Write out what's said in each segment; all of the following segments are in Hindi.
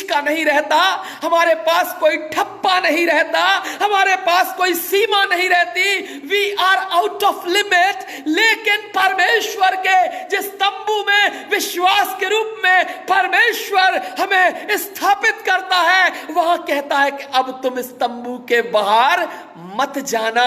का नहीं रहता, हमारे पास कोई ठप्पा नहीं रहता, हमारे पास कोई सीमा नहीं रहती। We are out of limit. लेकिन परमेश्वर के जिस तंबू में विश्वास के रूप में परमेश्वर हमें स्थापित करता है, वहां कहता है कि अब तुम इस तंबू के बाहर मत जाना,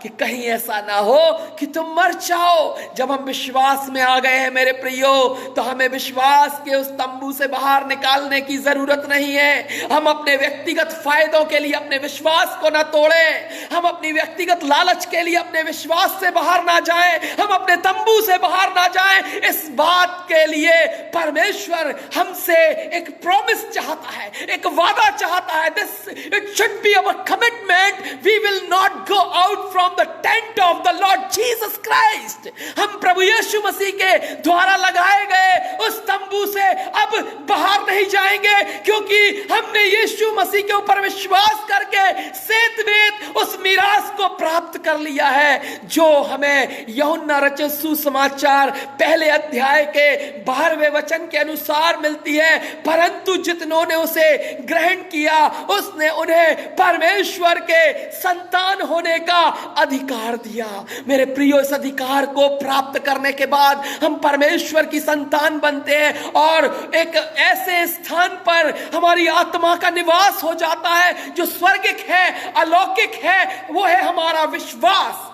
कि कहीं ऐसा ना हो कि तुम मर जाओ। जब हम विश्वास में आ गए हैं मेरे प्रियो, तो हमें विश्वास के उस तंबू से बाहर निकालने की जरूरत नहीं है। हम अपने व्यक्तिगत फायदों के लिए अपने विश्वास को ना तोड़ें, हम अपनी व्यक्तिगत लालच के लिए अपने विश्वास से बाहर ना जाएं, हम अपने तंबू से बाहर ना जाएं। इस बात के लिए परमेश्वर हमसे एक प्रॉमिस चाहता है, एक वादा चाहता है। This it should be our commitment. We will not go out from the tent of the lord Jesus Christ. हम प्रभु यीशु मसीह के द्वारा लगाए गए उस तंबू से अब बाहर नहीं जाएंगे, क्योंकि हमने यीशु मसीह के ऊपर विश्वास करके सेतवेत उस मीरास को प्राप्त कर लिया है, जो हमें यूहन्ना रचित सुसमाचार पहले अध्याय के 12वें वचन के अनुसार मिलती है। परंतु जितनों ने उसे ग्रहण किया, उसने उन्हें परमेश्वर के संतान होने का अधिकार दिया। मेरे प्रियो, इस अधिकार को प्राप्त करने के बाद हम परमेश्वर की संतान बनते हैं और एक ऐसे स्थान पर हमारी आत्मा का निवास हो जाता है जो स्वर्गिक है, अलौकिक है। वो है हमारा विश्वास।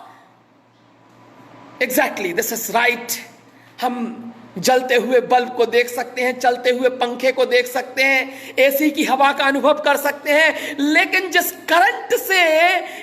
Exactly, this is right. हम जलते हुए बल्ब को देख सकते हैं, चलते हुए पंखे को देख सकते हैं, एसी की हवा का अनुभव कर सकते हैं, लेकिन जिस करंट से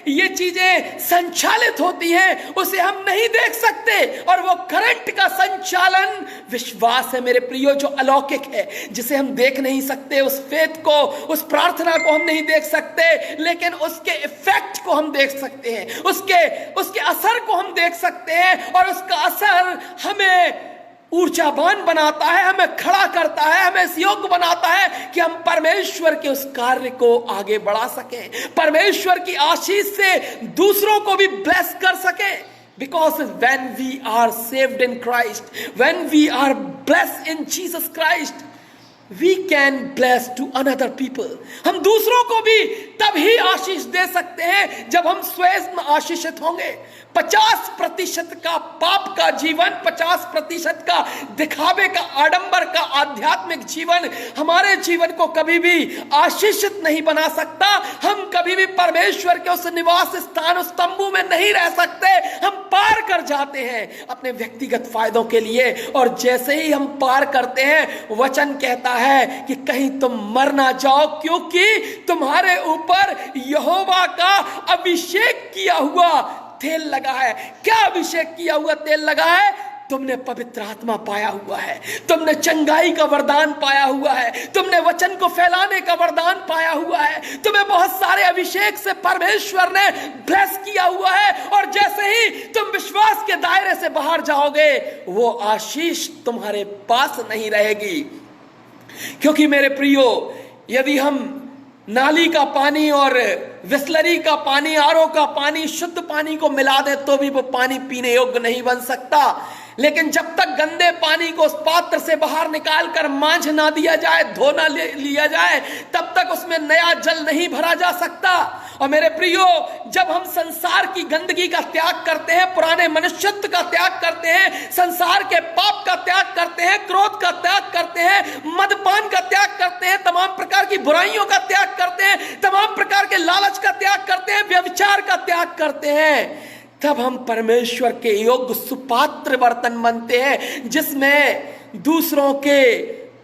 ये चीजें संचालित होती हैं उसे हम नहीं देख सकते। और वो करंट का संचालन विश्वास है मेरे प्रियो, जो अलौकिक है, जिसे हम देख नहीं सकते। उस फेथ को, उस प्रार्थना को हम नहीं देख सकते, लेकिन उसके इफेक्ट को हम देख सकते हैं, उसके असर को हम देख सकते हैं। और उसका असर हमें ऊर्जावान बनाता है, हमें खड़ा करता है, हमें इस योग्य बनाता है कि हम परमेश्वर के उस कार्य को आगे बढ़ा सकें, परमेश्वर की आशीष से दूसरों को भी ब्लेस कर सकें। Because when we are saved in Christ, when we are blessed in Jesus Christ, we can bless to another people. हम दूसरों को भी तभी आशीष दे सकते हैं जब हम स्वयं आशीषित होंगे। 50% का पाप का जीवन, 50% का दिखावे का, आडंबर का आध्यात्मिक जीवन हमारे जीवन को कभी भी आशीषित नहीं बना सकता। हम कभी भी परमेश्वर के उस निवास स्थान, उस तंबू में नहीं रह सकते। हम पार कर जाते हैं अपने व्यक्तिगत फायदों के लिए, और जैसे ही हम पार करते हैं, वचन कहता है कि कहीं तुम मर ना जाओ, क्योंकि तुम्हारे ऊपर यहोवा का अभिषेक किया हुआ तेल लगा है। क्या अभिषेक किया हुआ तेल लगा है? तुमने पवित्र आत्मा पाया हुआ है, तुमने चंगाई का वरदान पाया हुआ है, तुमने वचन को फैलाने का वरदान पाया हुआ है, तुम्हें बहुत सारे अभिषेक से परमेश्वर ने ब्लेस किया हुआ है। और जैसे ही तुम विश्वास के दायरे से बाहर जाओगे, वो आशीष तुम्हारे पास नहीं रहेगी। क्योंकि मेरे प्रियो, यदि हम नाली का पानी और बिसलरी का पानी, आरओ का पानी, शुद्ध पानी को मिला दे तो भी वो पानी पीने योग्य नहीं बन सकता। लेकिन जब तक गंदे पानी को उस पात्र से बाहर निकालकर मांझ ना दिया जाए, धो ना लिया जाए, तब तक उसमें नया जल नहीं भरा जा सकता। और मेरे प्रियो, जब हम संसार की गंदगी का त्याग करते हैं, पुराने मनुष्यत्व का त्याग करते हैं, संसार के पाप का त्याग करते हैं, क्रोध का त्याग करते हैं, मदपान का त्याग करते हैं, तमाम प्रकार की बुराइयों का त्याग करते हैं, तमाम प्रकार के लालच का त्याग करते हैं, व्यभिचार का त्याग करते हैं, तब हम परमेश्वर के योग्य सुपात्र बर्तन बनते हैं, जिसमें दूसरों के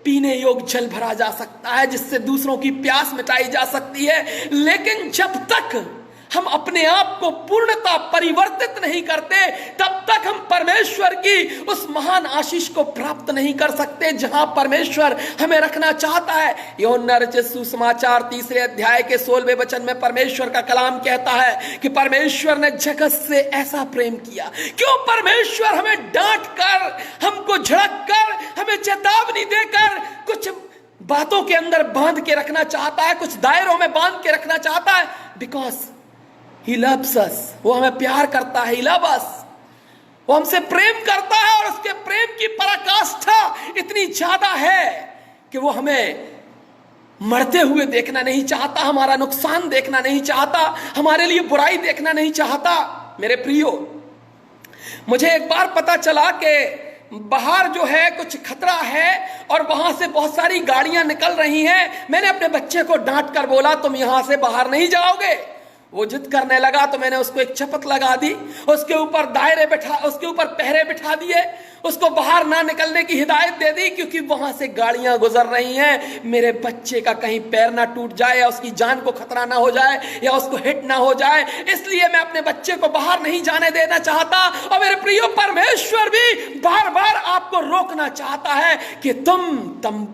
पीने योग्य जल भरा जा सकता है, जिससे दूसरों की प्यास मिटाई जा सकती है। लेकिन जब तक हम अपने आप को पूर्णता परिवर्तित नहीं करते, तब तक हम परमेश्वर की उस महान आशीष को प्राप्त नहीं कर सकते जहां परमेश्वर हमें रखना चाहता है। यूहन्ना रचित सुसमाचार 3 अध्याय के 16वें वचन में परमेश्वर का कलाम कहता है कि परमेश्वर ने जगत से ऐसा प्रेम किया। क्यों परमेश्वर हमें डांट कर, हमको झड़क कर, हमें चेतावनी देकर कुछ बातों के अंदर बांध के रखना चाहता है, कुछ दायरों में बांध के रखना चाहता है? Because He loves us. वो हमें प्यार करता है। He loves us. वो हमसे प्रेम करता है, और उसके प्रेम की पराकाष्ठा इतनी ज्यादा है कि वो हमें मरते हुए देखना नहीं चाहता, हमारा नुकसान देखना नहीं चाहता, हमारे लिए बुराई देखना नहीं चाहता। मेरे प्रियो, मुझे एक बार पता चला कि बाहर जो है कुछ खतरा है और वहां से बहुत सारी गाड़ियां निकल रही हैं। मैंने अपने बच्चे को डांट कर बोला, तुम यहां से बाहर नहीं जाओगे। वो जिद करने लगा तो मैंने उसको एक चपत लगा दी, उसके ऊपर उसके ऊपर पहरे बिठा दिए, उसको बाहर ना निकलने की हिदायत दे दी, क्योंकि वहां से गाड़ियां गुजर रही हैं। मेरे बच्चे का कहीं पैर ना टूट जाए या उसकी जान को खतरा ना हो जाए या उसको हिट ना हो जाए, इसलिए मैं अपने बच्चे को बाहर नहीं जाने देना चाहता। और मेरे प्रियो, परमेश्वर भी बार बार आपको रोकना चाहता है कि तुम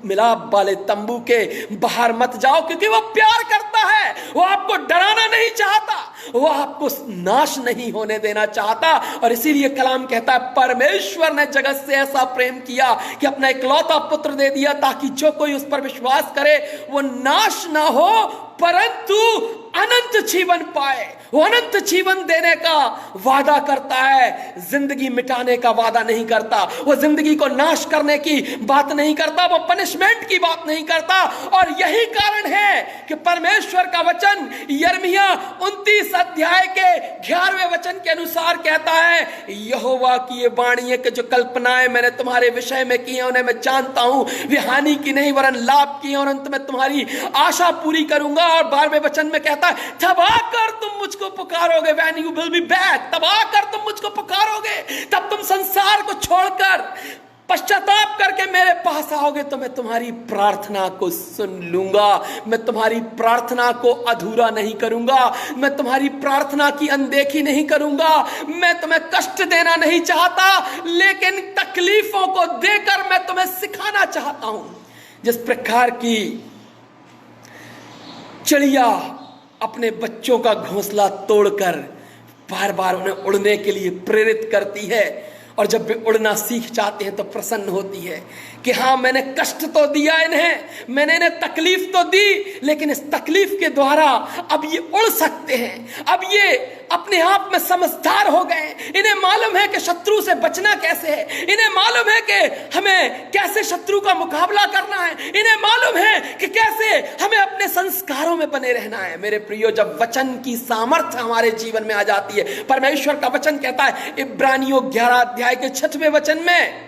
मिलाप वाले तंबू के बाहर मत जाओ, क्योंकि वो प्यार करता है, वो आपको डराना नहीं चाहता, वो आपको नाश नहीं होने देना चाहता। और इसीलिए कलाम कहता है, परमेश्वर ने जगत से ऐसा प्रेम किया कि अपना इकलौता पुत्र दे दिया, ताकि जो कोई उस पर विश्वास करे वो नाश ना हो परंतु अनंत जीवन पाए। वो अनंत जीवन देने का वादा करता है, जिंदगी मिटाने का वादा नहीं करता। वो जिंदगी को नाश करने की बात नहीं करता, वो पनिशमेंट की बात नहीं करता। और यही कारण है कि परमेश्वर का वचन यिर्मयाह 29 अध्याय के 11वें वचन के अनुसार कहता है, यहोवा की ये वाणी है कि जो कल्पनाएं मैंने तुम्हारे विषय में की हैं उन्हें मैं जानता हूं, वे हानि की नहीं वरन लाभ की हैं, और अंत में तुम्हारी आशा पूरी करूंगा। और 12वें वचन में कहता है, तब आकर तुम मुझको पुकारोगे, when you will be back, तब आकर तुम मुझको पुकारोगे, तब तुम संसार को छोड़कर पश्चाताप करके मेरे पास आओगे तो मैं तुम्हारी प्रार्थना को सुन लूंगा, मैं तुम्हारी प्रार्थना को अधूरा नहीं करूंगा, मैं तुम्हारी प्रार्थना की अनदेखी नहीं करूंगा। मैं तुम्हें कष्ट देना नहीं चाहता, लेकिन तकलीफों को देकर मैं तुम्हें सिखाना चाहता हूं। जिस प्रकार की चिड़िया अपने बच्चों का घोंसला तोड़कर बार बार उन्हें उड़ने के लिए प्रेरित करती है, और जब वे उड़ना सीख जाते हैं तो प्रसन्न होती है कि हाँ, मैंने कष्ट तो दिया इन्हें, मैंने इन्हें तकलीफ तो दी, लेकिन इस तकलीफ के द्वारा अब ये उड़ सकते हैं, अब ये अपने आप में समझदार हो गए। इन्हें मालूम है कि शत्रु से बचना कैसे है, इन्हें मालूम है कि हमें कैसे शत्रु का मुकाबला करना है, इन्हें मालूम है कि कैसे हमें अपने संस्कारों में बने रहना है। मेरे प्रियो, जब वचन की सामर्थ्य हमारे जीवन में आ जाती है, परमेश्वर का वचन कहता है इब्रानियों 11 अध्याय के 6वें वचन में,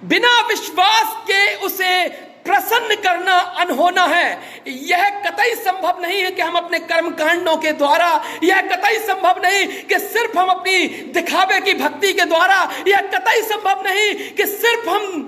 बिना विश्वास के उसे प्रसन्न करना अनहोना है। यह कतई संभव नहीं है कि हम अपने कर्म कांडों के द्वारा, यह कतई संभव नहीं कि सिर्फ हम अपनी दिखावे की भक्ति के द्वारा, यह कतई संभव नहीं कि सिर्फ हम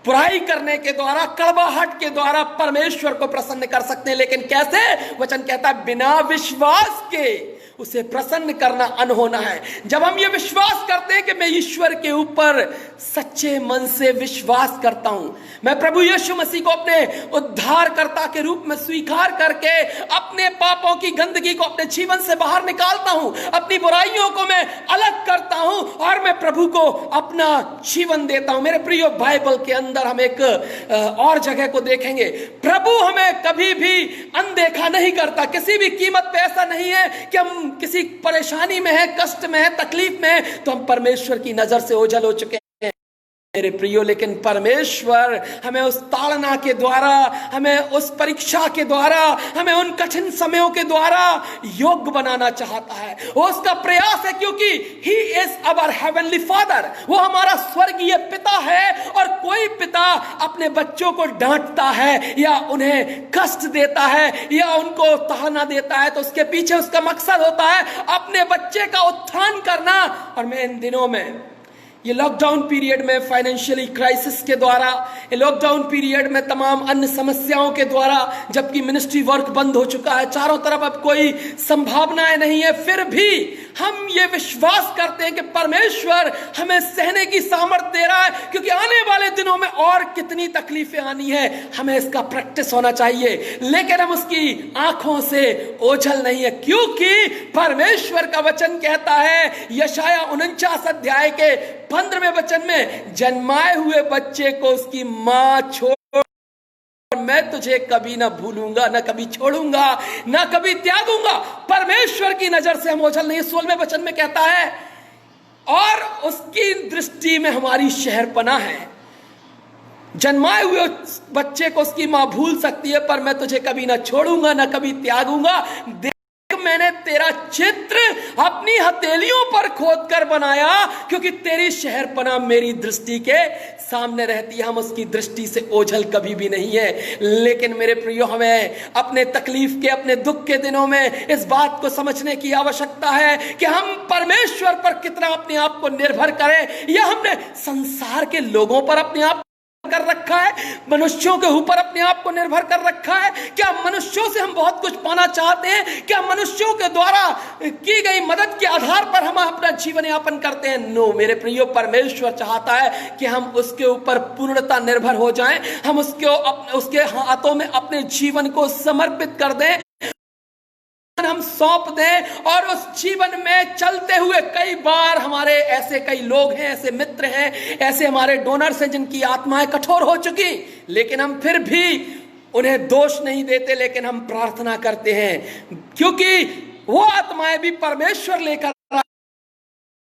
बुराई करने के द्वारा, कड़वाहट के द्वारा परमेश्वर को प्रसन्न कर सकते हैं। लेकिन कैसे? वचन कहता है बिना विश्वास के उसे प्रसन्न करना अनहोना है। जब हम ये विश्वास करते हैं कि मैं ईश्वर के ऊपर सच्चे मन से विश्वास करता हूं, मैं प्रभु यीशु मसीह को अपने उद्धारकर्ता के रूप में स्वीकार करके अपने पापों की गंदगी को अपने जीवन से बाहर निकालता हूं, अपनी बुराइयों को मैं अलग करता हूं और मैं प्रभु को अपना जीवन देता हूं। मेरे प्रियो, बाइबल के अंदर हम एक और जगह को देखेंगे, प्रभु हमें कभी भी अनदेखा नहीं करता। किसी भी कीमत पे ऐसा नहीं है कि हम किसी परेशानी में है, कष्ट में है, तकलीफ में है तो हम परमेश्वर की नजर से ओझल हो चुके हैं मेरे प्रियो। लेकिन परमेश्वर हमें उस ताड़ना के द्वारा, हमें उस परीक्षा के द्वारा, हमें उन कठिन समयों के द्वारा योग्य बनाना चाहता है। वो उसका प्रयास है, क्योंकि he is our heavenly father, वो हमारा स्वर्गीय पिता है। और कोई पिता अपने बच्चों को डांटता है या उन्हें कष्ट देता है या उनको ताड़ना देता है तो उसके पीछे उसका मकसद होता है अपने बच्चे का उत्थान करना। और मैं इन दिनों में ये लॉकडाउन पीरियड में फाइनेंशियली क्राइसिस के द्वारा, ये लॉकडाउन पीरियड में तमाम अन्य समस्याओं के द्वारा, जबकि मिनिस्ट्री वर्क बंद हो चुका है, चारों तरफ अब कोई संभावनाएं नहीं है, फिर भी हम ये विश्वास करते हैं कि परमेश्वर हमें सहने की सामर्थ्य दे रहा है, क्योंकि आने वाले दिनों में और कितनी तकलीफें आनी है, हमें इसका प्रैक्टिस होना चाहिए। लेकिन हम उसकी आंखों से ओझल नहीं है, क्योंकि परमेश्वर का वचन कहता है यशायाह 49 अध्याय के 15वें वचन में, जन्माए हुए बच्चे को उसकी मां छोड़ मैं तुझे कभी ना भूलूंगा, ना कभी छोड़ूंगा, ना कभी त्यागूंगा। परमेश्वर की नजर से हम ओझल नहीं। 16वें वचन में कहता है और उसकी दृष्टि में हमारी शहरपनाह है। जन्माए हुए बच्चे को उसकी मां भूल सकती है, पर मैं तुझे कभी ना छोड़ूंगा, ना कभी त्यागूंगा। देख, मैंने तेरा चित्र अपनी हथेलियों पर खोद कर बनाया, क्योंकि तेरी शहरपनाह मेरी दृष्टि के सामने रहती है। हम उसकी दृष्टि से ओझल कभी भी नहीं है। लेकिन मेरे प्रियो, हमें अपने तकलीफ के, अपने दुख के दिनों में इस बात को समझने की आवश्यकता है कि हम परमेश्वर पर कितना अपने आप को निर्भर करें, या हमने संसार के लोगों पर अपने आप कर रखा है, मनुष्यों के ऊपर अपने आप को निर्भर कर रखा है। क्या मनुष्यों से हम बहुत कुछ पाना चाहते हैं? क्या मनुष्यों के द्वारा की गई मदद के आधार पर हम अपना जीवन यापन करते हैं? नो मेरे प्रियो, परमेश्वर चाहता है कि हम उसके ऊपर पूर्णतः निर्भर हो जाएं, हम उसके हाथों में अपने जीवन को समर्पित कर दें, हम सौंप दें। और उस जीवन में चलते हुए कई बार हमारे ऐसे कई लोग हैं, ऐसे मित्र हैं, ऐसे हमारे डोनर्स हैं जिनकी आत्माएं कठोर हो चुकी, लेकिन हम फिर भी उन्हें दोष नहीं देते, लेकिन हम प्रार्थना करते हैं, क्योंकि वो आत्माएं भी परमेश्वर लेकर,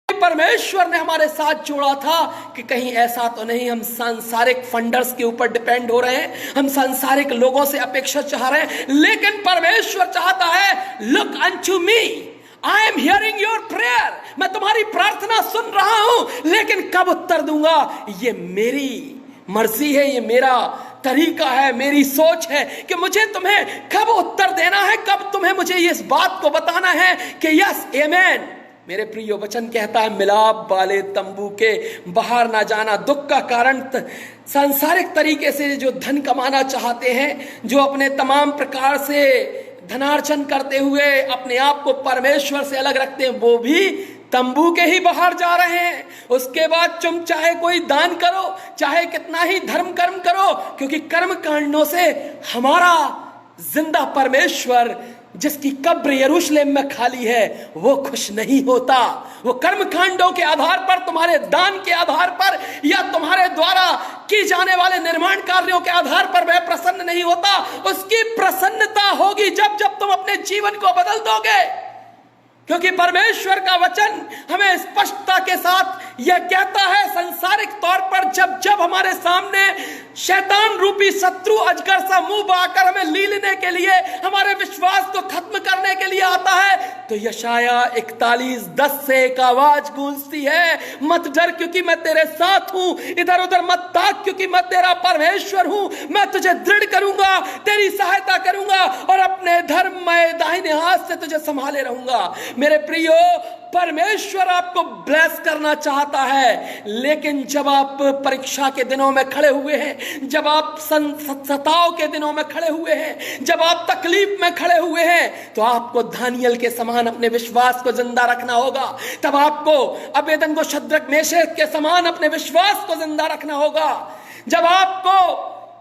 परमेश्वर ने हमारे साथ जोड़ा था कि कहीं ऐसा तो नहीं हम सांसारिक फंडर्स के ऊपर डिपेंड हो रहे हैं, हम सांसारिक लोगों से अपेक्षा चाह रहे हैं। लेकिन परमेश्वर चाहता है, look unto me, I am hearing your prayer, मैं तुम्हारी प्रार्थना सुन रहा हूं, लेकिन कब उत्तर दूंगा ये मेरी मर्जी है, ये मेरा तरीका है, मेरी सोच है कि मुझे तुम्हें कब उत्तर देना है, कब तुम्हें मुझे इस बात को बताना है कि यस आमेन। मेरे प्रियो, वचन कहता है, मिलाप वाले तंबू के बाहर ना जाना। दुख का कारण सांसारिक तरीके से जो धन कमाना चाहते हैं, जो अपने तमाम प्रकार से धनार्जन करते हुए अपने आप को परमेश्वर से अलग रखते हैं, वो भी तंबू के ही बाहर जा रहे हैं। उसके बाद तुम चाहे कोई दान करो, चाहे कितना ही धर्म कर्म करो, क्योंकि कर्म कांडों से हमारा जिंदा परमेश्वर, जिसकी कब्र यरूशलेम में खाली है, वो खुश नहीं होता। वो कर्म कांडों के आधार पर, तुम्हारे दान के आधार पर, या तुम्हारे द्वारा की जाने वाले निर्माण कार्यों के आधार पर वह प्रसन्न नहीं होता। उसकी प्रसन्नता होगी जब जब तुम अपने जीवन को बदल दोगे, क्योंकि परमेश्वर का वचन हमें स्पष्टता के साथ यह कहता है, सांसारिक तौर पर जब जब हमारे सामने शैतान रूपी शत्रु अजगर सा मुंह बाकर हमें लीलने के लिए, हमारे विश्वास को खत्म करने के लिए आता है, तो यशाया 41:10 से एक आवाज गूंजती है, मत डर क्योंकि मैं तेरे साथ हूं, इधर उधर मत ताक क्योंकि मैं तेरा परमेश्वर हूं, मैं तुझे दृढ़ करूंगा, तेरी सहायता करूंगा और अपने धर्ममय दाहिने हाथ से तुझे संभाले रहूंगा। मेरे प्रियो, परमेश्वर आपको ब्लेस करना चाहता है, लेकिन जब आप परीक्षा के दिनों में खड़े हुए हैं, जब आप सताव के दिनों में खड़े हुए हैं, जब आप तकलीफ में खड़े हुए हैं, तो आपको दानियल के समान अपने विश्वास को जिंदा रखना होगा। तब आपको अबेदन को शद्रक मेशक के समान अपने विश्वास को जिंदा रखना होगा। जब आपको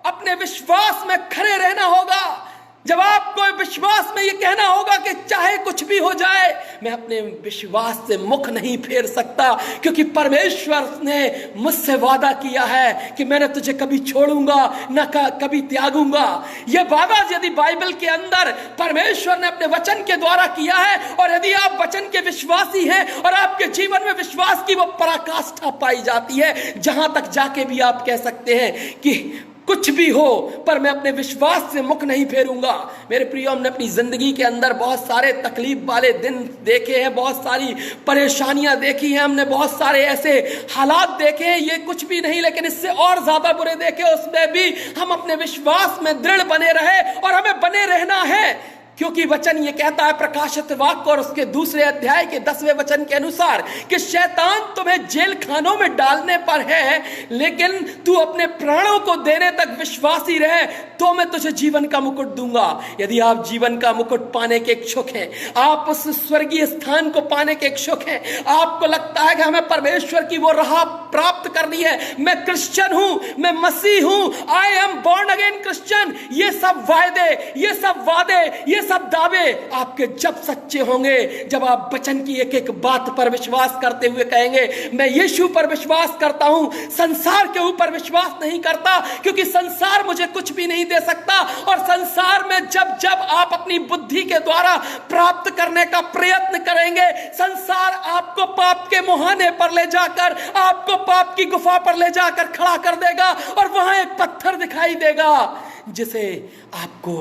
अपने विश्वास में खड़े रहना होगा, जब आपको विश्वास में ये कहना होगा कि चाहे कुछ भी हो जाए, मैं अपने विश्वास से मुख नहीं फेर सकता, क्योंकि परमेश्वर ने मुझसे वादा किया है कि मैंने तुझे कभी छोड़ूंगा न कभी त्यागूंगा। यह वादा यदि बाइबल के अंदर परमेश्वर ने अपने वचन के द्वारा किया है, और यदि आप वचन के विश्वासी हैं और आपके जीवन में विश्वास की वो पराकाष्ठा पाई जाती है, जहां तक जाके भी आप कह सकते हैं कि कुछ भी हो पर मैं अपने विश्वास से मुख नहीं फेरूंगा। मेरे प्रियो, हमने अपनी जिंदगी के अंदर बहुत सारे तकलीफ वाले दिन देखे हैं, बहुत सारी परेशानियां देखी हैं, हमने बहुत सारे ऐसे हालात देखे हैं, ये कुछ भी नहीं लेकिन इससे और ज्यादा बुरे देखे, उसमें भी हम अपने विश्वास में दृढ़ बने रहे, और हमें बने रहना है, क्योंकि वचन ये कहता है प्रकाशित वाक्य और उसके 2 अध्याय के 10वें वचन के अनुसार कि शैतान तुम्हें जेल खानों में डालने पर है, लेकिन तू अपने प्राणों को देने तक विश्वासी रहे तो मैं तुझे जीवन का मुकुट दूंगा। यदि आप जीवन का मुकुट पाने के इच्छुक हैं, आप उस स्वर्गीय स्थान को पाने के इच्छुक हैं, आपको लगता है कि हमें परमेश्वर की वो राह प्राप्त करनी है, मैं क्रिश्चियन हूं, मैं मसीह हूं, I am born again Christian, ये सब वादे, ये सब दावे आपके जब सच्चे होंगे जब आप वचन की एक एक बात पर विश्वास करते हुए कहेंगे मैं यीशु पर विश्वास करता हूं, संसार के ऊपर विश्वास नहीं करता, क्योंकि संसार मुझे कुछ भी नहीं दे सकता। और संसार में जब जब आप अपनी बुद्धि के द्वारा प्राप्त करने का प्रयत्न करेंगे, संसार आपको पाप के मुहाने पर ले जाकर, आपको पाप की गुफा पर ले जाकर खड़ा कर देगा और वहां एक पत्थर दिखाई देगा जिसे आपको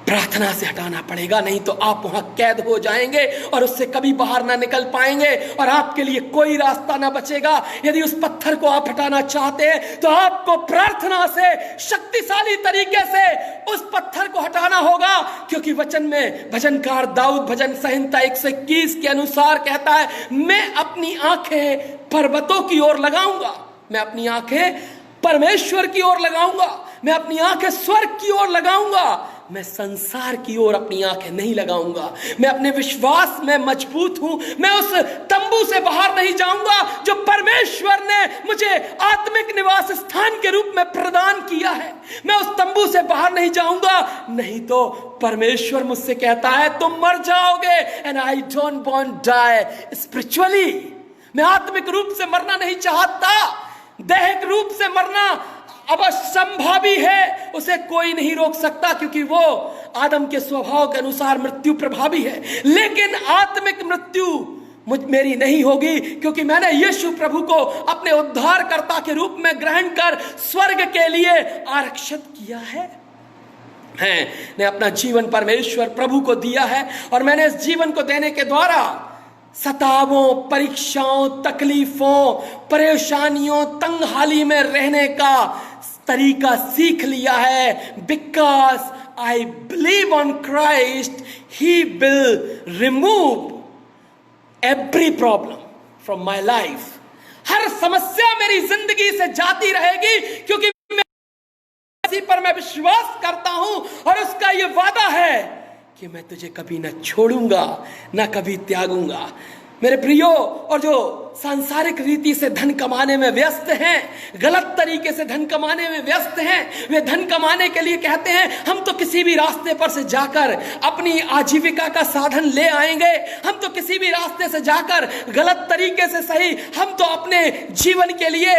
प्रार्थना से हटाना पड़ेगा, नहीं तो आप वहां कैद हो जाएंगे और उससे कभी बाहर ना निकल पाएंगे और आपके लिए कोई रास्ता ना बचेगा। यदि उस पत्थर को आप हटाना चाहते हैं तो आपको प्रार्थना से शक्तिशाली तरीके से उस पत्थर को हटाना होगा, क्योंकि वचन में भजनकार दाऊद भजन संहिता 121 के अनुसार कहता है, मैं अपनी आंखें पर्वतों की ओर लगाऊंगा, मैं अपनी आंखें परमेश्वर की ओर लगाऊंगा, मैं अपनी आंखें स्वर्ग की ओर लगाऊंगा, मैं संसार की ओर अपनी आंखें नहीं लगाऊंगा। मैं अपने विश्वास में मजबूत हूं, मैं उस तंबू से बाहर नहीं जाऊंगा जो परमेश्वर ने मुझे आत्मिक निवास स्थान के रूप में प्रदान किया है। मैं उस तंबू से बाहर नहीं जाऊंगा, नहीं तो परमेश्वर मुझसे कहता है तुम मर जाओगे। And I don't want die spiritually. मैं आत्मिक रूप से मरना नहीं चाहता, दैहिक रूप से मरना अवश्यंभावी है, उसे कोई नहीं रोक सकता, क्योंकि वो आदम के स्वभाव के अनुसार मृत्यु प्रभावी है। लेकिन आत्मिक मृत्यु मेरी नहीं होगी, क्योंकि मैंने यीशु प्रभु को अपने उद्धारकर्ता के रूप में ग्रहण कर स्वर्ग के लिए आरक्षित किया है। मैंने अपना जीवन परमेश्वर प्रभु को दिया है और मैंने इस जीवन को देने के द्वारा सतावों, परीक्षाओं, तकलीफों, परेशानियों, तंगहाली में रहने का तरीका सीख लिया है। Because I believe on Christ, he will remove every problem from my life. हर समस्या मेरी जिंदगी से जाती रहेगी, क्योंकि इसी पर मैं विश्वास करता हूं और उसका यह वादा है कि मैं तुझे कभी न छोड़ूंगा, न कभी त्यागूंगा। मेरे प्रियो, और जो सांसारिक रीति से धन कमाने में व्यस्त हैं, गलत तरीके से धन कमाने में व्यस्त हैं, वे धन कमाने के लिए कहते हैं हम तो किसी भी रास्ते पर से जाकर अपनी आजीविका का साधन ले आएंगे, हम तो किसी भी रास्ते से जाकर गलत तरीके से सही, हम तो अपने जीवन के लिए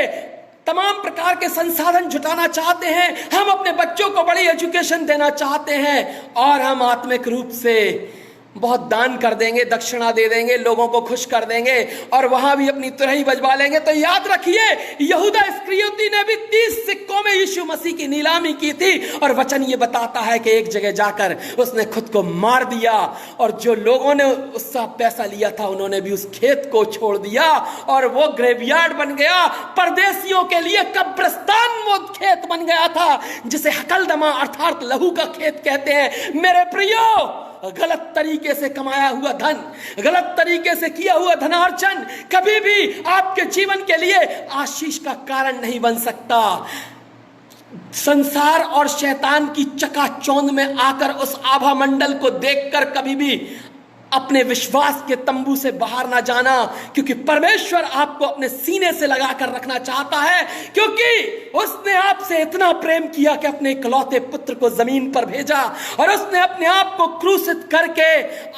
तमाम प्रकार के संसाधन जुटाना चाहते हैं, हम अपने बच्चों को बड़ी एजुकेशन देना चाहते हैं और हम आत्मिक रूप से बहुत दान कर देंगे, दक्षिणा दे देंगे, लोगों को खुश कर देंगे और वहां भी अपनी तुरही बजवा लेंगे। तो याद रखिए, यहूदा इस्करियोती ने भी 30 सिक्कों में यीशु मसीह की नीलामी की थी और वचन ये बताता है कि एक जगह जाकर उसने खुद को मार दिया और जो लोगों ने उसका पैसा लिया था उन्होंने भी उस खेत को छोड़ दिया और वो ग्रेवयार्ड बन गया, परदेशियों के लिए कब्रिस्तान वो खेत बन गया था जिसे हकलदमा अर्थात लहू का खेत कहते हैं। मेरे प्रियो, गलत तरीके से कमाया हुआ धन, गलत तरीके से किया हुआ धनार्जन कभी भी आपके जीवन के लिए आशीष का कारण नहीं बन सकता। संसार और शैतान की चकाचौंध में आकर उस आभा मंडल को देखकर कभी भी अपने विश्वास के तंबू से बाहर ना जाना, क्योंकि परमेश्वर आपको अपने सीने से लगाकर रखना चाहता है, क्योंकि उसने आपसे इतना प्रेम किया कि अपने इकलौते पुत्र को जमीन पर भेजा और उसने अपने आप को क्रूसित करके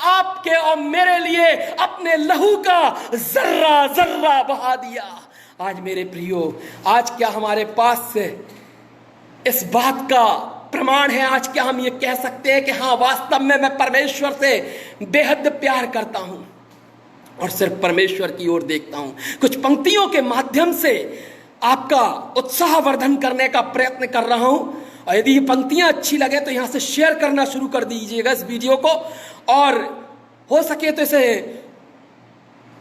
आपके और मेरे लिए अपने लहू का जर्रा जर्रा बहा दिया। आज मेरे प्रियो, आज क्या हमारे पास इस बात का प्रमाण है? आज क्या हम ये कह सकते हैं कि हाँ, वास्तव में मैं परमेश्वर से बेहद प्यार करता हूं और सिर्फ परमेश्वर की ओर देखता हूं? कुछ पंक्तियों के माध्यम से आपका उत्साहवर्धन करने का प्रयत्न कर रहा हूं और यदि ये पंक्तियां अच्छी लगे तो यहां से शेयर करना शुरू कर दीजिएगा इस वीडियो को, और हो सके तो इसे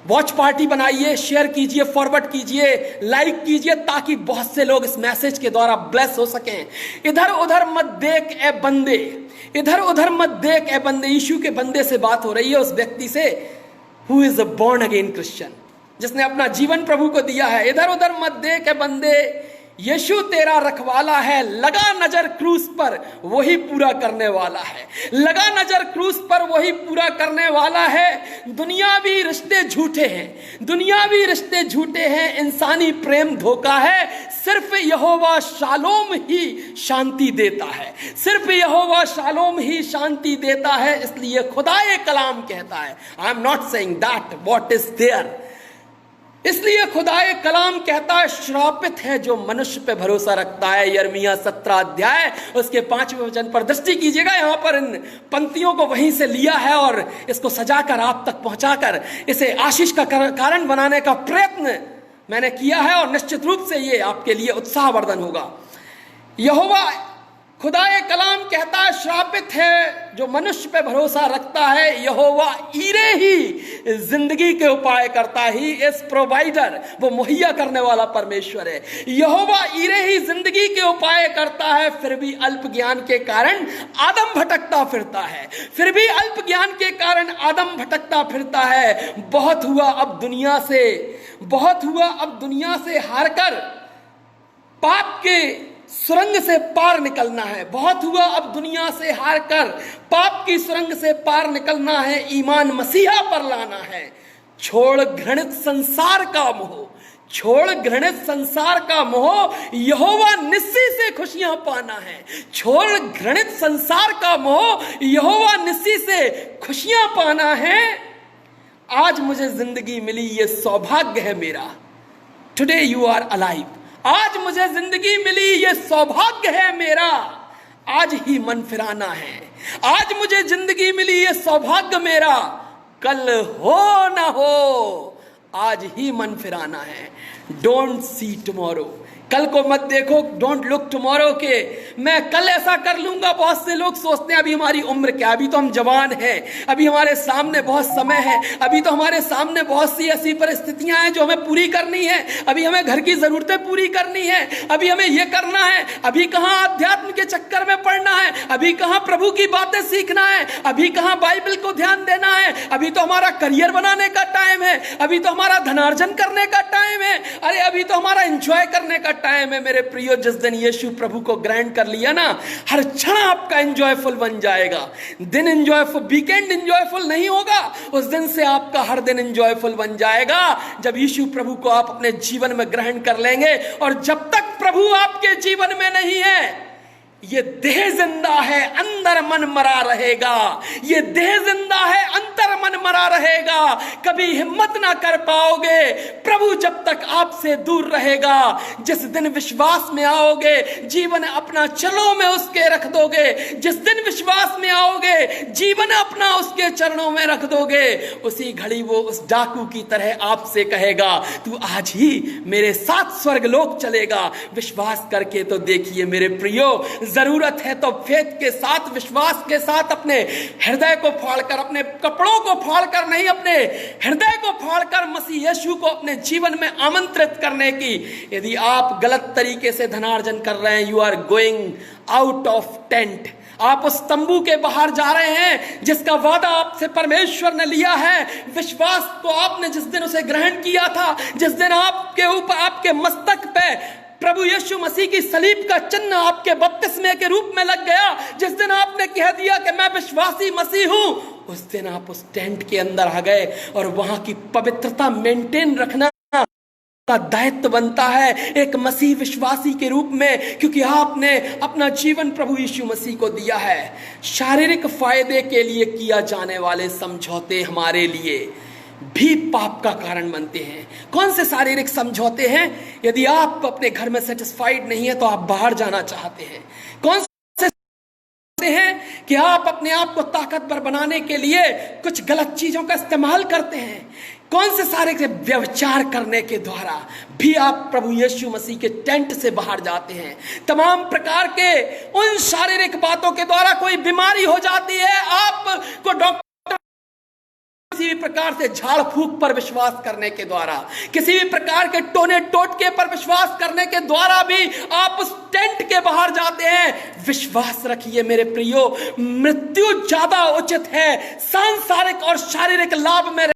वॉच पार्टी बनाइए, शेयर कीजिए, फॉरवर्ड कीजिए, लाइक कीजिए, ताकि बहुत से लोग इस मैसेज के द्वारा ब्लेस हो सकें। इधर उधर मत देख ए बंदे, इधर उधर मत देख ए बंदे। यीशु के बंदे से बात हो रही है, उस व्यक्ति से who is a born again Christian, जिसने अपना जीवन प्रभु को दिया है। इधर उधर मत देख ए बंदे, यीशु तेरा रखवाला है, लगा नजर क्रूस पर वही पूरा करने वाला है, लगा नजर क्रूस पर वही पूरा करने वाला है। दुनियावी रिश्ते झूठे हैं, दुनियावी रिश्ते झूठे हैं, इंसानी प्रेम धोखा है, सिर्फ यहोवा शालोम ही शांति देता है, सिर्फ यहोवा शालोम ही शांति देता है। इसलिए खुदाए कलाम कहता है, I am not saying that what is there, इसलिए खुदाए कलाम कहता है श्रापित है जो मनुष्य पे भरोसा रखता है। यिर्मयाह 17 अध्याय उसके 5वें वचन पर दृष्टि कीजिएगा। यहां पर इन पंक्तियों को वहीं से लिया है और इसको सजाकर आप तक पहुंचाकर इसे आशीष का कारण बनाने का प्रयत्न मैंने किया है और निश्चित रूप से ये आपके लिए उत्साहवर्धन होगा। यहोवा खुदाए कलाम कहता है श्रापित है जो मनुष्य पे भरोसा रखता है। यहोवा ईरे ही जिंदगी के उपाय करता ही इस प्रोवाइडर, वो मुहैया करने वाला परमेश्वर है। यहोवा ईरे ही जिंदगी के उपाय करता है, फिर भी अल्प ज्ञान के कारण आदम भटकता फिरता है, फिर भी अल्प ज्ञान के कारण आदम भटकता फिरता है। बहुत हुआ अब दुनिया से, बहुत हुआ अब दुनिया से हारकर पाप के सुरंग से पार निकलना है, बहुत हुआ अब दुनिया से हारकर पाप की सुरंग से पार निकलना है, ईमान मसीहा पर लाना है। छोड़ घृणित संसार का मोह, छोड़ घृणित संसार का मोह, यहोवा निस्सी से खुशियां पाना है। छोड़ घृणित संसार का मोह, यहोवा निस्सी से खुशियां पाना है। आज मुझे जिंदगी मिली, ये सौभाग्य है मेरा। टुडे यू आर अलाइव, आज मुझे जिंदगी मिली, ये सौभाग्य है मेरा। आज ही मन फिराना है, आज मुझे जिंदगी मिली, ये सौभाग्य मेरा। कल हो ना हो, आज ही मन फिराना है। डोंट सी टुमारो, कल को मत देखो, डोंट लुक टुमारो के मैं कल ऐसा कर लूंगा। बहुत से लोग सोचते हैं अभी हमारी उम्र क्या, अभी तो हम जवान हैं, अभी हमारे सामने बहुत समय है, अभी तो हमारे सामने बहुत सी ऐसी परिस्थितियां हैं जो हमें पूरी करनी है, अभी हमें घर की जरूरतें पूरी करनी है, अभी हमें यह करना है, अभी कहां अध्यात्म के चक्कर में पड़ना है, अभी कहां प्रभु की बातें सीखना है, अभी कहां बाइबल को ध्यान देना है, अभी तो हमारा करियर बनाने का टाइम है, अभी तो हमारा धनार्जन करने का टाइम है, अरे अभी तो हमारा एंजॉय करने का टाइम है। मेरे प्रियो, जिस दिन यीशु प्रभु को ग्रहण कर लिया ना, हर क्षण आपका एंजॉयफुल बन जाएगा। दिन एंजॉयफुल, वीकेंड एंजॉयफुल नहीं होगा, उस दिन से आपका हर दिन एंजॉयफुल बन जाएगा जब यीशु प्रभु को आप अपने जीवन में ग्रहण कर लेंगे। और जब तक प्रभु आपके जीवन में नहीं है, ये देह जिंदा है, अंदर मन मरा रहेगा। ये देह जिंदा है, अंतर मन मरा रहेगा। कभी हिम्मत ना कर पाओगे प्रभु जब तक आपसे दूर रहेगा। जिस दिन विश्वास में आओगे, जीवन अपना चरणों में उसके रख दोगे। जिस दिन विश्वास में आओगे, जीवन अपना उसके चरणों में रख दोगे, उसी घड़ी वो उस डाकू की तरह आपसे कहेगा, तू आज ही मेरे साथ स्वर्गलोक चलेगा। विश्वास करके तो देखिए मेरे प्रियो, जरूरत है तो फेथ के साथ, विश्वास के साथ अपने हृदय को फाड़कर, अपने कपड़ों को फाड़कर नहीं, अपने हृदय को फाड़कर मसीह यीशु को अपने जीवन में आमंत्रित करने की। यदि आप गलत तरीके से धनार्जन कर रहे हैं, you are going out of tent, आप उस तंबू के बाहर जा रहे हैं जिसका वादा आपसे परमेश्वर ने लिया है। विश्वास को आपने जिस दिन उसे ग्रहण किया था, जिस दिन आपके ऊपर, आपके मस्तक पे प्रभु यीशु मसीह की सलीब का चिन्ह आपके बपतिस्मे के रूप में लग गया, जिस दिन आपने कह दिया कि मैं विश्वासी मसीह हूं, उस दिन आप उस टेंट के अंदर आ गए। और वहां की पवित्रता मेंटेन रखना का दायित्व बनता है एक मसीह विश्वासी के रूप में, क्योंकि आपने अपना जीवन प्रभु यीशु मसीह को दिया है। शारीरिक फायदे के लिए किया जाने वाले समझौते हमारे लिए भी पाप का कारण बनते हैं। कौन से शारीरिक समझौते हैं? यदि आप अपने घर में सेटिस्फाइड नहीं है तो आप बाहर जाना चाहते हैं। कौन से हैं कि आप अपने आप को ताकतवर बनाने के लिए कुछ गलत चीजों का इस्तेमाल करते हैं। कौन से सारे व्यभिचार करने के द्वारा भी आप प्रभु यीशु मसीह के टेंट से बाहर जाते हैं। तमाम प्रकार के उन शारीरिक बातों के द्वारा कोई बीमारी हो जाती है, आपको डॉक्टर किसी भी प्रकार से झाड़ फूक पर विश्वास करने के द्वारा, किसी भी प्रकार के टोने टोटके पर विश्वास करने के द्वारा भी आप उस टेंट के बाहर जाते हैं। विश्वास रखिए मेरे प्रियो, मृत्यु ज्यादा उचित है सांसारिक और शारीरिक लाभ में